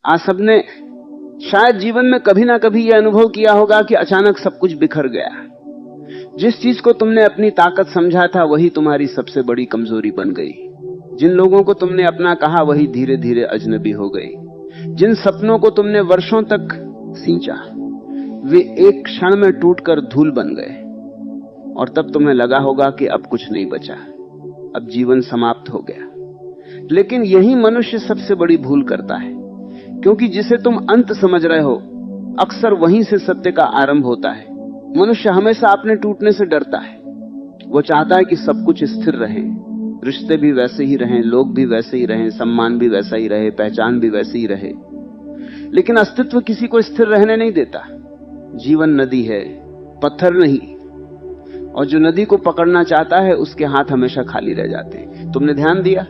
आज सबने शायद जीवन में कभी ना कभी यह अनुभव किया होगा कि अचानक सब कुछ बिखर गया। जिस चीज को तुमने अपनी ताकत समझा था वही तुम्हारी सबसे बड़ी कमजोरी बन गई। जिन लोगों को तुमने अपना कहा वही धीरे धीरे अजनबी हो गई। जिन सपनों को तुमने वर्षों तक सींचा वे एक क्षण में टूटकर धूल बन गए। और तब तुम्हें लगा होगा कि अब कुछ नहीं बचा, अब जीवन समाप्त हो गया। लेकिन यही मनुष्य सबसे बड़ी भूल करता है, क्योंकि जिसे तुम अंत समझ रहे हो अक्सर वहीं से सत्य का आरंभ होता है। मनुष्य हमेशा अपने टूटने से डरता है। वो चाहता है कि सब कुछ स्थिर रहे, रिश्ते भी वैसे ही रहें, लोग भी वैसे ही रहें, सम्मान भी वैसा ही रहे, पहचान भी वैसी ही रहे। लेकिन अस्तित्व किसी को स्थिर रहने नहीं देता। जीवन नदी है, पत्थर नहीं। और जो नदी को पकड़ना चाहता है उसके हाथ हमेशा खाली रह जाते हैं। तुमने ध्यान दिया,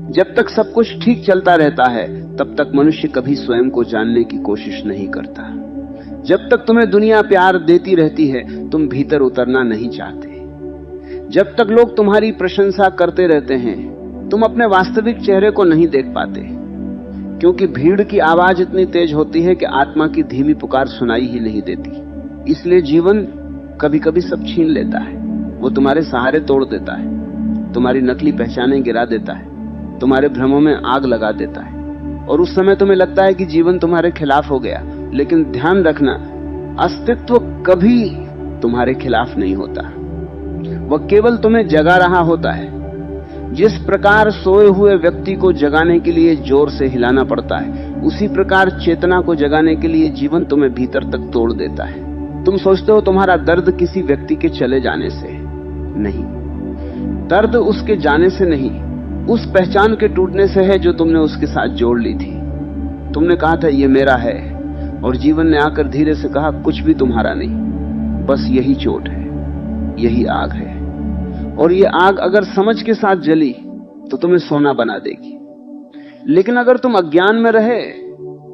जब तक सब कुछ ठीक चलता रहता है तब तक मनुष्य कभी स्वयं को जानने की कोशिश नहीं करता। जब तक तुम्हें दुनिया प्यार देती रहती है तुम भीतर उतरना नहीं चाहते। जब तक लोग तुम्हारी प्रशंसा करते रहते हैं तुम अपने वास्तविक चेहरे को नहीं देख पाते, क्योंकि भीड़ की आवाज इतनी तेज होती है कि आत्मा की धीमी पुकार सुनाई ही नहीं देती। इसलिए जीवन कभी कभी सब छीन लेता है। वो तुम्हारे सहारे तोड़ देता है, तुम्हारी नकली पहचानें गिरा देता है, तुम्हारे भ्रमों में आग लगा देता है। और उस समय तुम्हें लगता है कि जीवन तुम्हारे खिलाफ हो गया। लेकिन ध्यान रखना, अस्तित्व कभी तुम्हारे खिलाफ नहीं होता, वह केवल तुम्हें जगा रहा होता है। जिस प्रकार सोए हुए व्यक्ति को जगाने के लिए जोर से हिलाना पड़ता है, उसी प्रकार चेतना को जगाने के लिए जीवन तुम्हें भीतर तक तोड़ देता है। तुम सोचते हो तुम्हारा दर्द किसी व्यक्ति के चले जाने से नहीं, दर्द उसके जाने से नहीं, उस पहचान के टूटने से है जो तुमने उसके साथ जोड़ ली थी। तुमने कहा था ये मेरा है, और जीवन ने आकर धीरे से कहा कुछ भी तुम्हारा नहीं, बस यही चोट है, यही आग है। और ये आग अगर समझ के साथ जली तो तुम्हें सोना बना देगी, लेकिन अगर तुम अज्ञान में रहे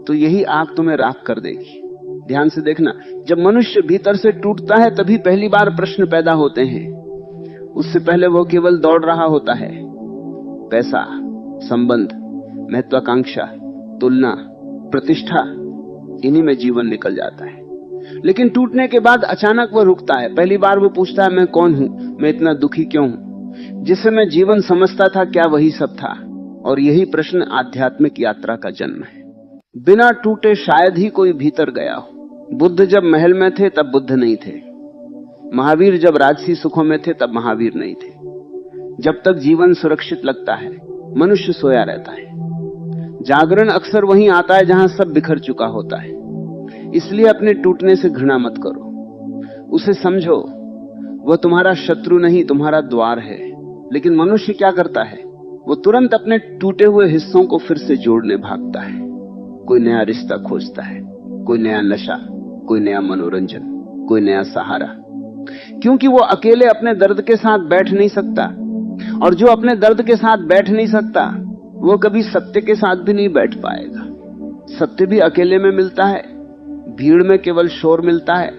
तो यही आग तुम्हें राख कर देगी। ध्यान से देखना, जब मनुष्य भीतर से टूटता है तभी पहली बार प्रश्न पैदा होते हैं। उससे पहले वो केवल दौड़ रहा होता है। पैसा, संबंध, महत्वाकांक्षा, तुलना, प्रतिष्ठा, इन्हीं में जीवन निकल जाता है। लेकिन टूटने के बाद अचानक वह रुकता है। पहली बार वो पूछता है मैं कौन हूं, मैं इतना दुखी क्यों हूं? जिसे मैं जीवन समझता था क्या वही सब था? और यही प्रश्न आध्यात्मिक यात्रा का जन्म है। बिना टूटे शायद ही कोई भीतर गया हो। बुद्ध जब महल में थे तब बुद्ध नहीं थे, महावीर जब राजसी सुखों में थे तब महावीर नहीं थे। जब तक जीवन सुरक्षित लगता है मनुष्य सोया रहता है। जागरण अक्सर वहीं आता है जहां सब बिखर चुका होता है। इसलिए अपने टूटने से घृणा मत करो, उसे समझो, वह तुम्हारा शत्रु नहीं तुम्हारा द्वार है। लेकिन मनुष्य क्या करता है, वो तुरंत अपने टूटे हुए हिस्सों को फिर से जोड़ने भागता है। कोई नया रिश्ता खोजता है, कोई नया नशा, कोई नया मनोरंजन, कोई नया सहारा, क्योंकि वो अकेले अपने दर्द के साथ बैठ नहीं सकता। और जो अपने दर्द के साथ बैठ नहीं सकता वो कभी सत्य के साथ भी नहीं बैठ पाएगा। सत्य भी अकेले में मिलता है, भीड़ में केवल शोर मिलता है।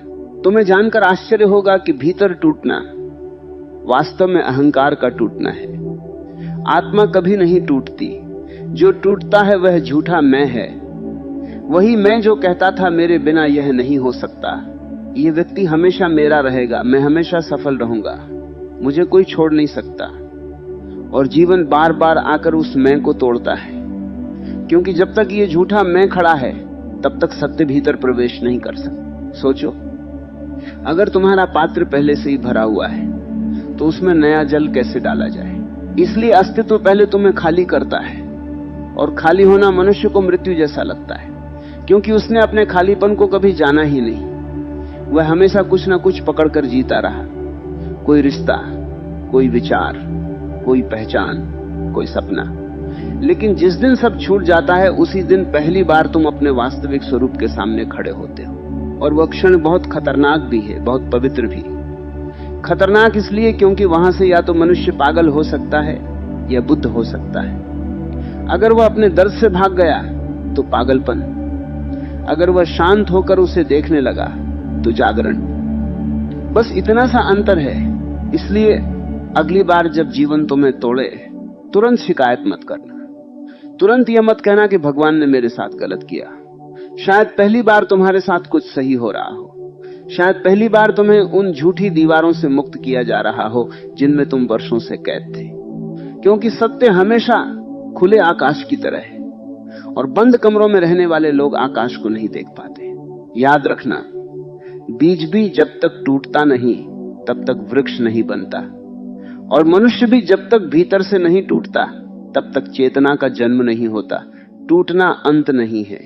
तुम्हें जानकर आश्चर्य होगा कि भीतर टूटना वास्तव में अहंकार का टूटना है। आत्मा कभी नहीं टूटती, जो टूटता है वह झूठा मैं है। वही मैं जो कहता था मेरे बिना यह नहीं हो सकता। ये व्यक्ति हमेशा मेरा रहेगा, मैं हमेशा सफल रहूंगा, मुझे कोई छोड़ नहीं सकता। और जीवन बार बार आकर उस मैं को तोड़ता है, क्योंकि जब तक ये झूठा मैं खड़ा है तब तक सत्य भीतर प्रवेश नहीं कर सकता। सोचो, अगर तुम्हारा पात्र पहले से ही भरा हुआ है तो उसमें नया जल कैसे डाला जाए? इसलिए अस्तित्व पहले तुम्हें खाली करता है, और खाली होना मनुष्य को मृत्यु जैसा लगता है, क्योंकि उसने अपने खालीपन को कभी जाना ही नहीं। वह हमेशा कुछ ना कुछ पकड़कर जीता रहा, कोई रिश्ता, कोई विचार, कोई पहचान, कोई सपना। लेकिन जिस दिन सब छूट जाता है उसी दिन पहली बार तुम अपने वास्तविक स्वरूप के सामने खड़े होते हो। और वह क्षण बहुत खतरनाक भी है, बहुत पवित्र भी। खतरनाक इसलिए क्योंकि वहां से या तो मनुष्य पागल हो सकता है या बुद्ध हो सकता है। अगर वह अपने दर्द से भाग गया तो पागलपन, अगर वह शांत होकर उसे देखने लगा तो जागरण। बस इतना सा अंतर है। इसलिए अगली बार जब जीवन तुम्हें तोड़े तुरंत शिकायत मत करना, तुरंत यह मत कहना कि भगवान ने मेरे साथ गलत किया। शायद पहली बार तुम्हारे साथ कुछ सही हो रहा हो, शायद पहली बार तुम्हें उन झूठी दीवारों से मुक्त किया जा रहा हो जिनमें तुम वर्षों से कैद थे। क्योंकि सत्य हमेशा खुले आकाश की तरह है और बंद कमरों में रहने वाले लोग आकाश को नहीं देख पाते। याद रखना, बीज भी जब तक टूटता नहीं तब तक वृक्ष नहीं बनता, और मनुष्य भी जब तक भीतर से नहीं टूटता तब तक चेतना का जन्म नहीं होता। टूटना अंत नहीं है,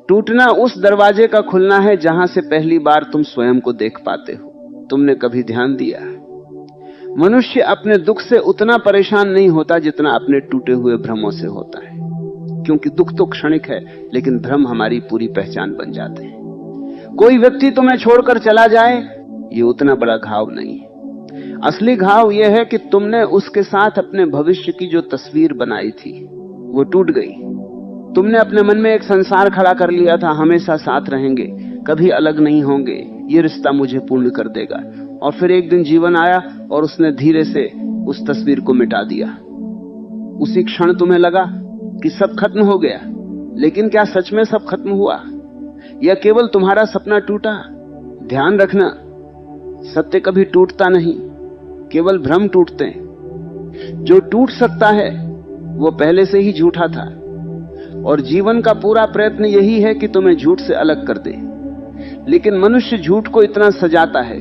टूटना उस दरवाजे का खुलना है जहां से पहली बार तुम स्वयं को देख पाते हो। तुमने कभी ध्यान दिया, मनुष्य अपने दुख से उतना परेशान नहीं होता जितना अपने टूटे हुए भ्रमों से होता है। क्योंकि दुख तो क्षणिक है, लेकिन भ्रम हमारी पूरी पहचान बन जाते हैं। कोई व्यक्ति तुम्हें छोड़कर चला जाए, ये उतना बड़ा घाव नहीं है। असली घाव यह है कि तुमने उसके साथ अपने भविष्य की जो तस्वीर बनाई थी वो टूट गई। तुमने अपने मन में एक संसार खड़ा कर लिया था, हमेशा साथ रहेंगे, कभी अलग नहीं होंगे, ये रिश्ता मुझे पूर्ण कर देगा। और फिर एक दिन जीवन आया और उसने धीरे से उस तस्वीर को मिटा दिया। उसी क्षण तुम्हें लगा कि सब खत्म हो गया, लेकिन क्या सच में सब खत्म हुआ या केवल तुम्हारा सपना टूटा? ध्यान रखना, सत्य कभी टूटता नहीं, केवल भ्रम टूटते हैं। जो टूट सकता है वो पहले से ही झूठा था, और जीवन का पूरा प्रयत्न यही है कि तुम्हें झूठ से अलग कर दे। लेकिन मनुष्य झूठ को इतना सजाता है,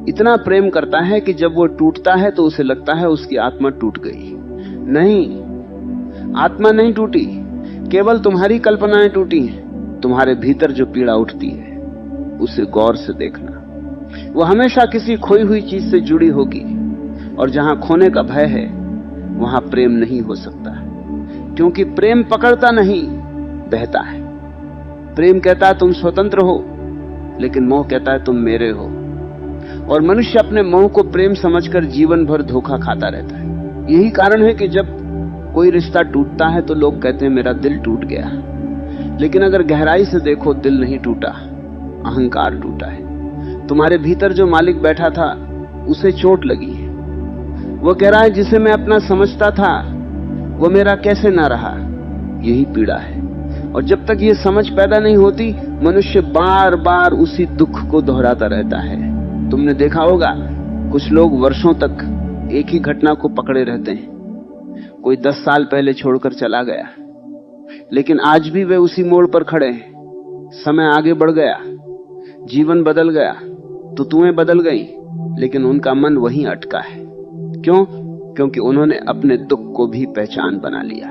इतना प्रेम करता है कि जब वो टूटता है तो उसे लगता है उसकी आत्मा टूट गई। नहीं, आत्मा नहीं टूटी, केवल तुम्हारी कल्पनाएं टूटी हैं। तुम्हारे भीतर जो पीड़ा उठती है उसे गौर से देखना, वो हमेशा किसी खोई हुई चीज से जुड़ी होगी, और जहां खोने का भय है वहां प्रेम नहीं हो सकता, क्योंकि प्रेम पकड़ता नहीं, बहता है। प्रेम कहता है तुम स्वतंत्र हो, लेकिन मोह कहता है तुम मेरे हो। और मनुष्य अपने मोह को प्रेम समझकर जीवन भर धोखा खाता रहता है। यही कारण है कि जब कोई रिश्ता टूटता है तो लोग कहते हैं मेरा दिल टूट गया। लेकिन अगर गहराई से देखो, दिल नहीं टूटा, अहंकार टूटा है। तुम्हारे भीतर जो मालिक बैठा था उसे चोट लगी है। वो कह रहा है जिसे मैं अपना समझता था वो मेरा कैसे ना रहा। यही पीड़ा है, और जब तक ये समझ पैदा नहीं होती मनुष्य बार बार उसी दुख को दोहराता रहता है। तुमने देखा होगा कुछ लोग वर्षों तक एक ही घटना को पकड़े रहते हैं। कोई 10 साल पहले छोड़कर चला गया, लेकिन आज भी वे उसी मोड़ पर खड़े हैं। समय आगे बढ़ गया, जीवन बदल गया, तो तुम्हें बदल गई, लेकिन उनका मन वहीं अटका है। क्यों? क्योंकि उन्होंने अपने दुख को भी पहचान बना लिया।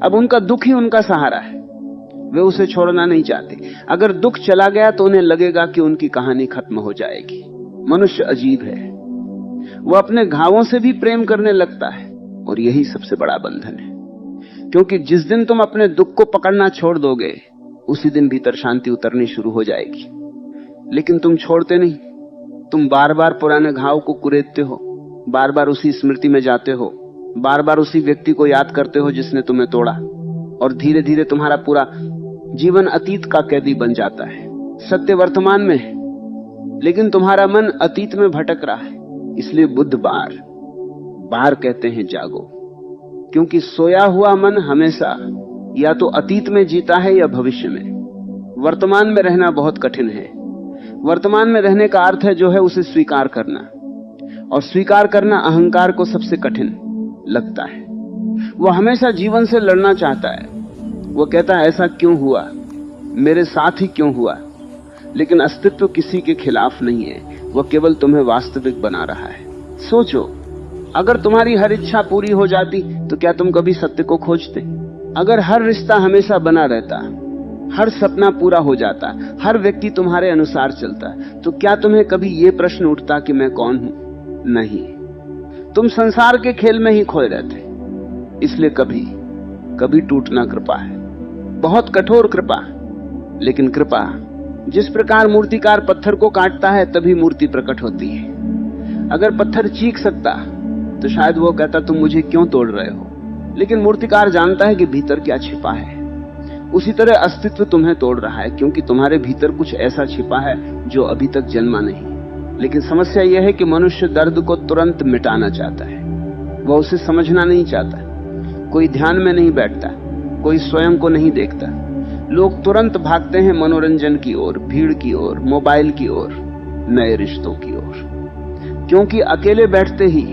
अब उनका दुख ही उनका सहारा है, वे उसे छोड़ना नहीं चाहते। अगर दुख चला गया तो उन्हें लगेगा कि उनकी कहानी खत्म हो जाएगी। मनुष्य अजीब है, वो अपने घावों से भी प्रेम करने लगता है, और यही सबसे बड़ा बंधन है। क्योंकि जिस दिन तुम अपने दुख को पकड़ना छोड़ दोगे उसी दिन भीतर शांति उतरनी शुरू हो जाएगी। लेकिन तुम छोड़ते नहीं, तुम बार बार पुराने घाव को कुरेदते हो, बार बार उसी स्मृति में जाते हो, बार बार उसी व्यक्ति को याद करते हो जिसने तुम्हें तोड़ा, और धीरे धीरे तुम्हारा पूरा जीवन अतीत का कैदी बन जाता है। सत्य वर्तमान में है, लेकिन तुम्हारा मन अतीत में भटक रहा है। इसलिए बुद्ध बार कहते हैं जागो, क्योंकि सोया हुआ मन हमेशा या तो अतीत में जीता है या भविष्य में। वर्तमान में रहना बहुत कठिन है। वर्तमान में रहने का अर्थ है जो है उसे स्वीकार करना, और स्वीकार करना अहंकार को सबसे कठिन लगता है। वो हमेशा जीवन से लड़ना चाहता है। वो कहता है ऐसा क्यों हुआ, मेरे साथ ही क्यों हुआ। लेकिन अस्तित्व किसी के खिलाफ नहीं है, वो केवल तुम्हें वास्तविक बना रहा है। सोचो, अगर तुम्हारी हर इच्छा पूरी हो जाती तो क्या तुम कभी सत्य को खोजते? अगर हर रिश्ता हमेशा बना रहता, हर सपना पूरा हो जाता, हर व्यक्ति तुम्हारे अनुसार चलता, तो क्या तुम्हें कभी ये प्रश्न उठता कि मैं कौन हूं? नहीं, तुम संसार के खेल में ही खोए रहते। इसलिए कभी टूटना कृपा है, बहुत कठोर कृपा, लेकिन कृपा। जिस प्रकार मूर्तिकार पत्थर को काटता है तभी मूर्ति प्रकट होती है। अगर पत्थर चीख सकता तो शायद वो कहता तुम मुझे क्यों तोड़ रहे हो, लेकिन मूर्तिकार जानता है कि भीतर क्या छिपा है। उसी तरह अस्तित्व तुम्हें तोड़ रहा है, क्योंकि तुम्हारे भीतर कुछ ऐसा छिपा है जो अभी तक जन्मा नहीं। लेकिन समस्या यह है कि मनुष्य दर्द को तुरंत मिटाना चाहता है, वह उसे समझना नहीं चाहता। कोई ध्यान में नहीं बैठता, कोई स्वयं को नहीं देखता। लोग तुरंत भागते हैं मनोरंजन की ओर, भीड़ की ओर, मोबाइल की ओर, नए रिश्तों की ओर, क्योंकि अकेले बैठते ही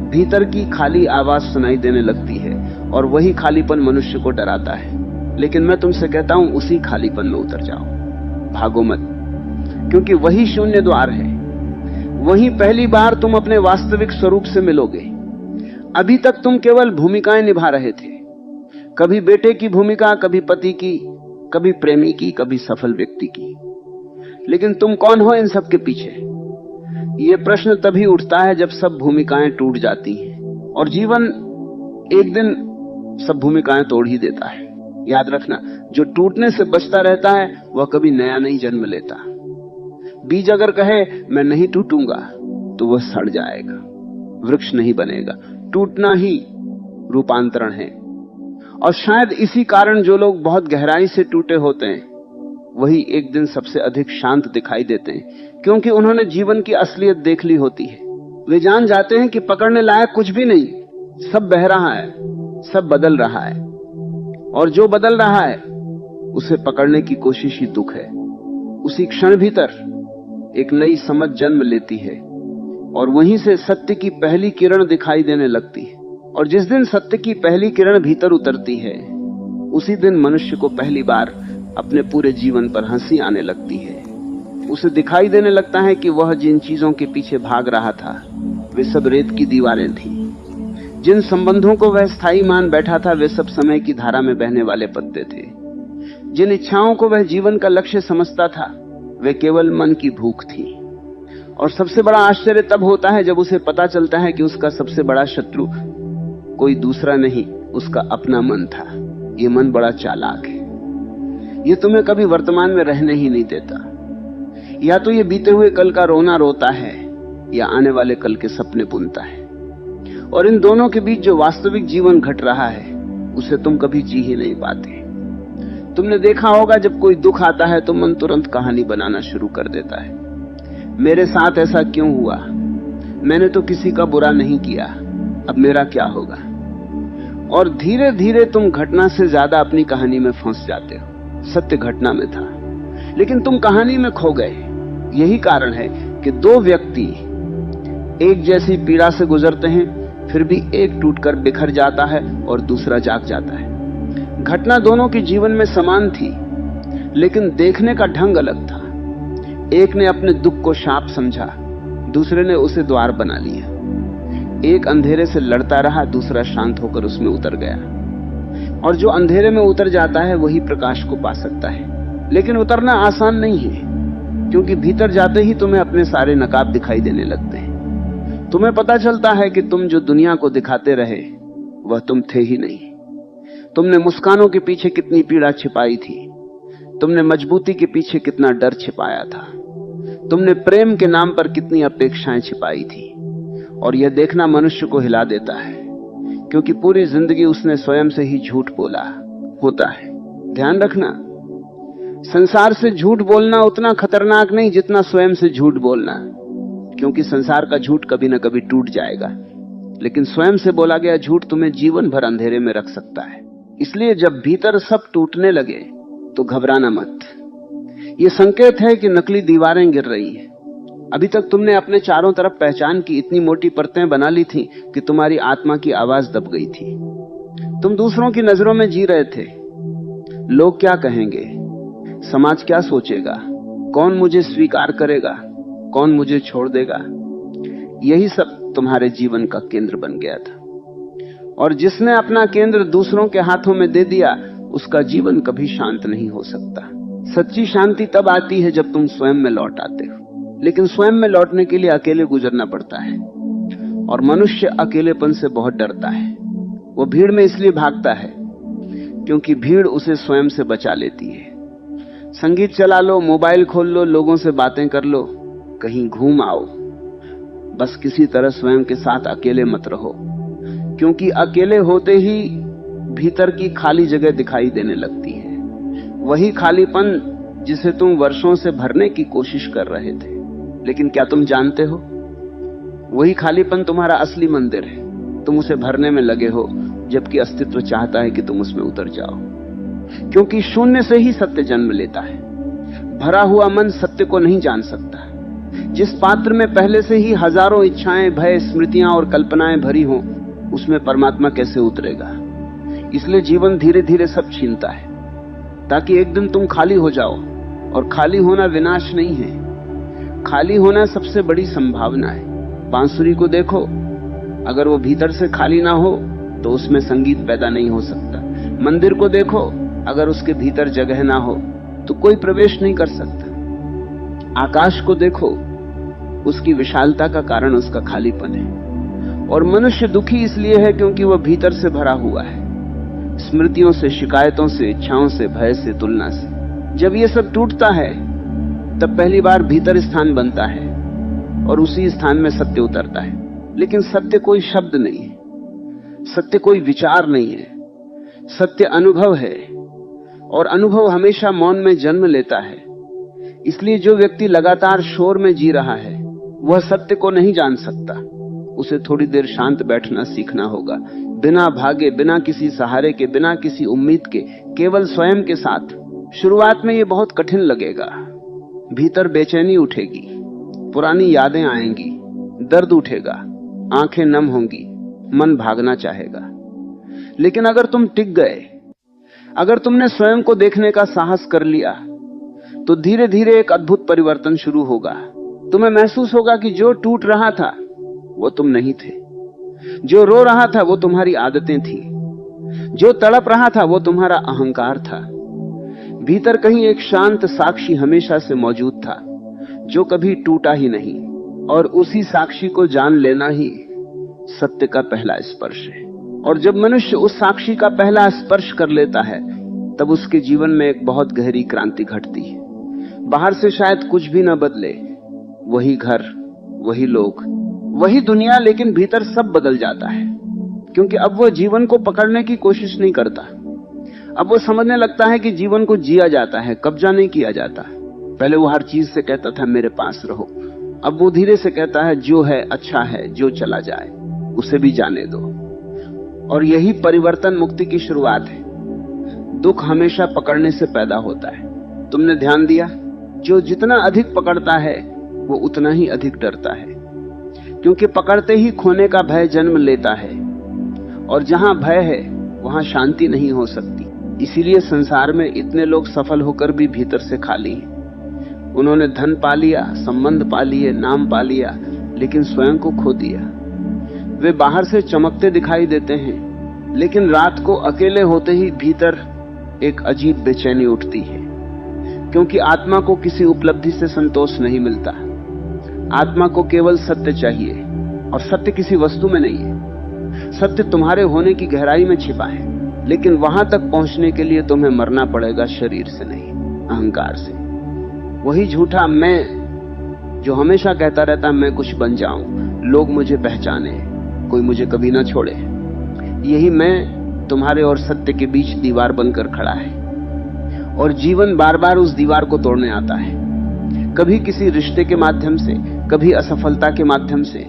भीतर की खाली आवाज सुनाई देने लगती है और वही खालीपन मनुष्य को डराता है। लेकिन मैं तुमसे कहता हूं, उसी खालीपन में उतर जाओ, भागो मत, क्योंकि वही शून्य द्वार है। वहीं पहली बार तुम अपने वास्तविक स्वरूप से मिलोगे। अभी तक तुम केवल भूमिकाएं निभा रहे थे, कभी बेटे की भूमिका, कभी पति की, कभी प्रेमी की, कभी सफल व्यक्ति की। लेकिन तुम कौन हो इन सब के पीछे? यह प्रश्न तभी उठता है जब सब भूमिकाएं टूट जाती हैं, और जीवन एक दिन सब भूमिकाएं तोड़ ही देता है। याद रखना, जो टूटने से बचता रहता है वह कभी नया नहीं जन्म लेता। बीज अगर कहे मैं नहीं टूटूंगा तो वह सड़ जाएगा, वृक्ष नहीं बनेगा। टूटना ही रूपांतरण है। और शायद इसी कारण जो लोग बहुत गहराई से टूटे होते हैं वही एक दिन सबसे अधिक शांत दिखाई देते हैं, क्योंकि उन्होंने जीवन की असलियत देख ली होती है। वे जान जाते हैं कि पकड़ने लायक कुछ भी नहीं, सब बह रहा है, सब बदल रहा है, और जो बदल रहा है उसे पकड़ने की कोशिश ही दुख है। उसी क्षण भीतर एक नई समझ जन्म लेती है और वहीं से सत्य की पहली किरण दिखाई देने लगती है। और जिस दिन सत्य की पहली किरण भीतर उतरती है, उसी दिन मनुष्य को पहली बार अपने पूरे जीवन पर हंसी आने लगती है। उसे दिखाई देने लगता है कि वह जिन चीजों के पीछे भाग रहा था वे सब रेत की दीवारें थीं। जिन संबंधों को वह स्थायी मान बैठा था वे सब समय की धारा में बहने वाले पत्ते थे। जिन इच्छाओं को वह जीवन का लक्ष्य समझता था वे केवल मन की भूख थी। और सबसे बड़ा आश्चर्य तब होता है जब उसे पता चलता है कि उसका सबसे बड़ा शत्रु कोई दूसरा नहीं, उसका अपना मन था। ये मन बड़ा चालाक है, ये तुम्हें कभी वर्तमान में रहने ही नहीं देता। या तो ये बीते हुए कल का रोना रोता है या आने वाले कल के सपने बुनता है। और इन दोनों के बीच जो वास्तविक जीवन घट रहा है उसे तुम कभी जी ही नहीं पाते। तुमने देखा होगा जब कोई दुख आता है तो मन तुरंत कहानी बनाना शुरू कर देता है। मेरे साथ ऐसा क्यों हुआ? मैंने तो किसी का बुरा नहीं किया, अब मेरा क्या होगा? और धीरे धीरे तुम घटना से ज्यादा अपनी कहानी में फंस जाते हो। सत्य घटना में था लेकिन तुम कहानी में खो गए। यही कारण है कि दो व्यक्ति एक जैसी पीड़ा से गुजरते हैं, फिर भी एक टूटकर बिखर जाता है और दूसरा जाग जाता है। घटना दोनों के जीवन में समान थी लेकिन देखने का ढंग अलग था। एक ने अपने दुख को शाप समझा, दूसरे ने उसे द्वार बना लिया। एक अंधेरे से लड़ता रहा, दूसरा शांत होकर उसमें उतर गया। और जो अंधेरे में उतर जाता है वही प्रकाश को पा सकता है। लेकिन उतरना आसान नहीं है, क्योंकि भीतर जाते ही तुम्हें अपने सारे नकाब दिखाई देने लगते हैं। तुम्हें पता चलता है कि तुम जो दुनिया को दिखाते रहे वह तुम थे ही नहीं। तुमने मुस्कानों के पीछे कितनी पीड़ा छिपाई थी, तुमने मजबूती के पीछे कितना डर छिपाया था, तुमने प्रेम के नाम पर कितनी अपेक्षाएं छिपाई थी। और यह देखना मनुष्य को हिला देता है, क्योंकि पूरी जिंदगी उसने स्वयं से ही झूठ बोला होता है। ध्यान रखना, संसार से झूठ बोलना उतना खतरनाक नहीं जितना स्वयं से झूठ बोलना, क्योंकि संसार का झूठ कभी न कभी टूट जाएगा, लेकिन स्वयं से बोला गया झूठ तुम्हें जीवन भर अंधेरे में रख सकता है। इसलिए जब भीतर सब टूटने लगे तो घबराना मत। यह संकेत है कि नकली दीवारें गिर रही हैं। अभी तक तुमने अपने चारों तरफ पहचान की इतनी मोटी परतें बना ली थी कि तुम्हारी आत्मा की आवाज दब गई थी। तुम दूसरों की नजरों में जी रहे थे। लोग क्या कहेंगे, समाज क्या सोचेगा, कौन मुझे स्वीकार करेगा, कौन मुझे छोड़ देगा, यही सब तुम्हारे जीवन का केंद्र बन गया था। और जिसने अपना केंद्र दूसरों के हाथों में दे दिया उसका जीवन कभी शांत नहीं हो सकता। सच्ची शांति तब आती है जब तुम स्वयं में लौट आते हो, लेकिन स्वयं में लौटने के लिए अकेले गुजरना पड़ता है। और मनुष्य अकेलेपन से बहुत डरता है। वो भीड़ में इसलिए भागता है क्योंकि भीड़ उसे स्वयं से बचा लेती है। संगीत चला लो, मोबाइल खोल लो, लोगों से बातें कर लो, कहीं घूम आओ, बस किसी तरह स्वयं के साथ अकेले मत रहो, क्योंकि अकेले होते ही भीतर की खाली जगह दिखाई देने लगती है। वही खालीपन जिसे तुम वर्षों से भरने की कोशिश कर रहे थे। लेकिन क्या तुम जानते हो, वही खालीपन तुम्हारा असली मंदिर है। तुम उसे भरने में लगे हो जबकि अस्तित्व चाहता है कि तुम उसमें उतर जाओ, क्योंकि शून्य से ही सत्य जन्म लेता है। भरा हुआ मन सत्य को नहीं जान सकता। जिस पात्र में पहले से ही हजारों इच्छाएं, भय, स्मृतियां और कल्पनाएं भरी हों, उसमें परमात्मा कैसे उतरेगा? इसलिए जीवन धीरे धीरे सब छीनता है, ताकि एक दिन तुम खाली हो जाओ। और खाली होना विनाश नहीं है, खाली होना सबसे बड़ी संभावना है। बांसुरी को देखो, अगर वो भीतर से खाली ना हो तो उसमें संगीत पैदा नहीं हो सकता। मंदिर को देखो, अगर उसके भीतर जगह ना हो तो कोई प्रवेश नहीं कर सकता। आकाश को देखो, उसकी विशालता का कारण उसका खालीपन है। और मनुष्य दुखी इसलिए है क्योंकि वह भीतर से भरा हुआ है, स्मृतियों से, शिकायतों से, इच्छाओं से, भय से, तुलना से। जब ये सब टूटता है तब पहली बार भीतर स्थान बनता है और उसी स्थान में सत्य उतरता है। लेकिन सत्य कोई शब्द नहीं है, सत्य कोई विचार नहीं है, सत्य अनुभव है। और अनुभव हमेशा मौन में जन्म लेता है। इसलिए जो व्यक्ति लगातार शोर में जी रहा है वह सत्य को नहीं जान सकता। उसे थोड़ी देर शांत बैठना सीखना होगा, बिना भागे, बिना किसी सहारे के, बिना किसी उम्मीद के, केवल स्वयं के साथ। शुरुआत में यह बहुत कठिन लगेगा। भीतर बेचैनी उठेगी, पुरानी यादें आएंगी, दर्द उठेगा, आंखें नम होंगी, मन भागना चाहेगा। लेकिन अगर तुम टिक गए, अगर तुमने स्वयं को देखने का साहस कर लिया, तो धीरे धीरे एक अद्भुत परिवर्तन शुरू होगा। तुम्हें महसूस होगा कि जो टूट रहा था वो तुम नहीं थे, जो रो रहा था वो तुम्हारी आदतें थी, जो तड़प रहा था वो तुम्हारा अहंकार था। भीतर कहीं एक शांत साक्षी हमेशा से मौजूद था, जो कभी टूटा ही नहीं। और उसी साक्षी को जान लेना ही सत्य का पहला स्पर्श है। और जब मनुष्य उस साक्षी का पहला स्पर्श कर लेता है, तब उसके जीवन में एक बहुत गहरी क्रांति घटती है। बाहर से शायद कुछ भी न बदले, वही घर, वही लोग, वही दुनिया, लेकिन भीतर सब बदल जाता है। क्योंकि अब वह जीवन को पकड़ने की कोशिश नहीं करता। अब वो समझने लगता है कि जीवन को जिया जाता है, कब्जा नहीं किया जाता। पहले वो हर चीज से कहता था मेरे पास रहो, अब वो धीरे से कहता है जो है अच्छा है, जो चला जाए उसे भी जाने दो। और यही परिवर्तन मुक्ति की शुरुआत है। दुख हमेशा पकड़ने से पैदा होता है। तुमने ध्यान दिया, जो जितना अधिक पकड़ता है वो उतना ही अधिक डरता है, क्योंकि पकड़ते ही खोने का भय जन्म लेता है। और जहां भय है वहां शांति नहीं हो सकती। इसीलिए संसार में इतने लोग सफल होकर भी भीतर से खाली हैं। उन्होंने धन पा लिया, संबंध पा लिए, नाम पा लिया, लेकिन स्वयं को खो दिया। वे बाहर से चमकते दिखाई देते हैं, लेकिन रात को अकेले होते ही भीतर एक अजीब बेचैनी उठती है। क्योंकि आत्मा को किसी उपलब्धि से संतोष नहीं मिलता। आत्मा को केवल सत्य चाहिए, और सत्य किसी वस्तु में नहीं है। सत्य तुम्हारे होने की गहराई में छिपा है, लेकिन वहां तक पहुंचने के लिए तुम्हें मरना पड़ेगा, शरीर से नहीं, अहंकार से। वही झूठा मैं जो हमेशा कहता रहता मैं कुछ बन जाऊं, लोग मुझे पहचाने, कोई मुझे कभी ना छोड़े, यही मैं तुम्हारे और सत्य के बीच दीवार बनकर खड़ा है। और जीवन बार बार उस दीवार को तोड़ने आता है, कभी किसी रिश्ते के माध्यम से, कभी असफलता के माध्यम से,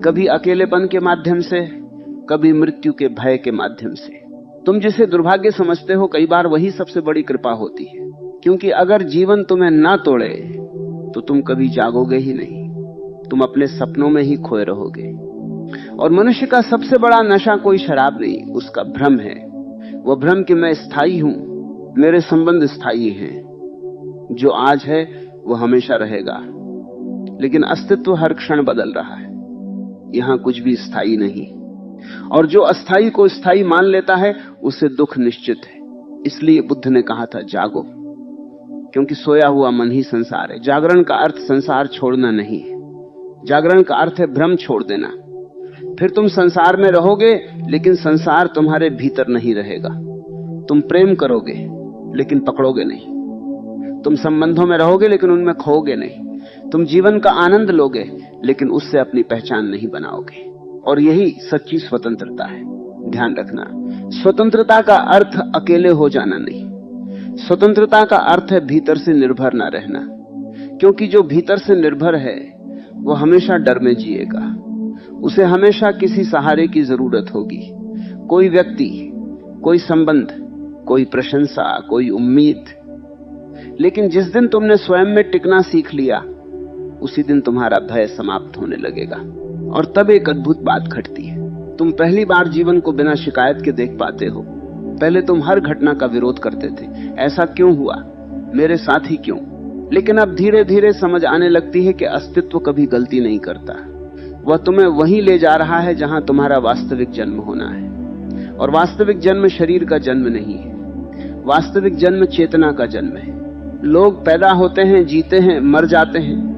कभी अकेलेपन के माध्यम से, कभी मृत्यु के भय के माध्यम से। तुम जिसे दुर्भाग्य समझते हो, कई बार वही सबसे बड़ी कृपा होती है। क्योंकि अगर जीवन तुम्हें ना तोड़े तो तुम कभी जागोगे ही नहीं, तुम अपने सपनों में ही खोए रहोगे। और मनुष्य का सबसे बड़ा नशा कोई शराब नहीं, उसका भ्रम है। वह भ्रम कि मैं स्थायी हूं, मेरे संबंध स्थायी हैं, जो आज है वो हमेशा रहेगा। लेकिन अस्तित्व हर क्षण बदल रहा है, यहां कुछ भी स्थायी नहीं। और जो अस्थायी को स्थायी मान लेता है उसे दुख निश्चित है। इसलिए बुद्ध ने कहा था जागो, क्योंकि सोया हुआ मन ही संसार है। जागरण का अर्थ संसार छोड़ना नहीं है, जागरण का अर्थ है भ्रम छोड़ देना। फिर तुम संसार में रहोगे, लेकिन संसार तुम्हारे भीतर नहीं रहेगा। तुम प्रेम करोगे लेकिन पकड़ोगे नहीं, तुम संबंधों में रहोगे लेकिन उनमें खोओगे नहीं, तुम जीवन का आनंद लोगे लेकिन उससे अपनी पहचान नहीं बनाओगे। और यही सच्ची स्वतंत्रता है। ध्यान रखना, स्वतंत्रता का अर्थ अकेले हो जाना नहीं, स्वतंत्रता का अर्थ है भीतर से निर्भर ना रहना। क्योंकि जो भीतर से निर्भर है वो हमेशा डर में जिएगा, उसे हमेशा किसी सहारे की जरूरत होगी। कोई व्यक्ति, कोई संबंध, कोई प्रशंसा, कोई उम्मीद। लेकिन जिस दिन तुमने स्वयं में टिकना सीख लिया, उसी दिन तुम्हारा भय समाप्त होने लगेगा। और तब एक अद्भुत बात घटती है। तुम पहली बार जीवन को बिना शिकायत के देख पाते हो। पहले तुम हर घटना का विरोध करते थे, ऐसा क्यों हुआ, मेरे साथ ही क्यों। लेकिन अब धीरे धीरे समझ आने लगती है कि अस्तित्व कभी गलती नहीं करता। वह तुम्हें वहीं ले जा रहा है जहां तुम्हारा वास्तविक जन्म होना है। और वास्तविक जन्म शरीर का जन्म नहीं है, वास्तविक जन्म चेतना का जन्म है। लोग पैदा होते हैं, जीते हैं, मर जाते हैं,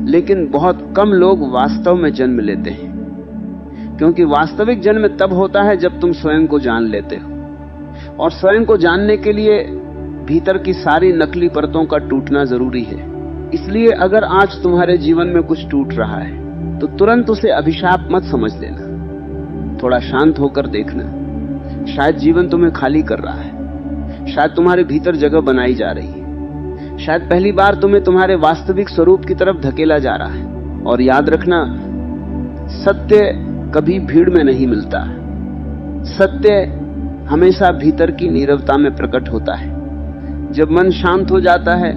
लेकिन बहुत कम लोग वास्तव में जन्म लेते हैं। क्योंकि वास्तविक जन्म तब होता है जब तुम स्वयं को जान लेते हो। और स्वयं को जानने के लिए भीतर की सारी नकली परतों का टूटना जरूरी है। इसलिए अगर आज तुम्हारे जीवन में कुछ टूट रहा है तो तुरंत उसे अभिशाप मत समझ लेना। थोड़ा शांत होकर देखना। शायद जीवन तुम्हें खाली कर रहा है, शायद तुम्हारे भीतर जगह बनाई जा रही है, शायद पहली बार तुम्हें तुम्हारे वास्तविक स्वरूप की तरफ धकेला जा रहा है। और याद रखना, सत्य कभी भीड़ में नहीं मिलता। सत्य हमेशा भीतर की नीरवता में प्रकट होता है। जब मन शांत हो जाता है,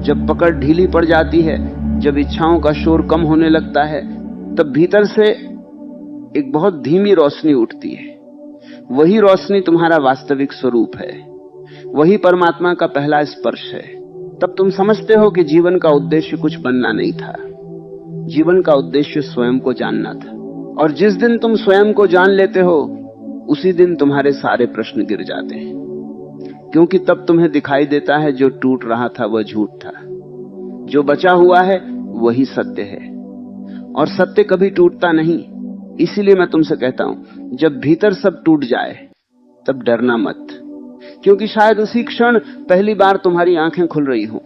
जब पकड़ ढीली पड़ जाती है, जब इच्छाओं का शोर कम होने लगता है, तब भीतर से एक बहुत धीमी रोशनी उठती है। वही रोशनी तुम्हारा वास्तविक स्वरूप है, वही परमात्मा का पहला स्पर्श है। तब तुम समझते हो कि जीवन का उद्देश्य कुछ बनना नहीं था, जीवन का उद्देश्य स्वयं को जानना था। और जिस दिन तुम स्वयं को जान लेते हो, उसी दिन तुम्हारे सारे प्रश्न गिर जाते हैं। क्योंकि तब तुम्हें दिखाई देता है जो टूट रहा था वह झूठ था, जो बचा हुआ है वही सत्य है। और सत्य कभी टूटता नहीं। इसीलिए मैं तुमसे कहता हूं, जब भीतर सब टूट जाए तब डरना मत, क्योंकि शायद उसी क्षण पहली बार तुम्हारी आंखें खुल रही हो।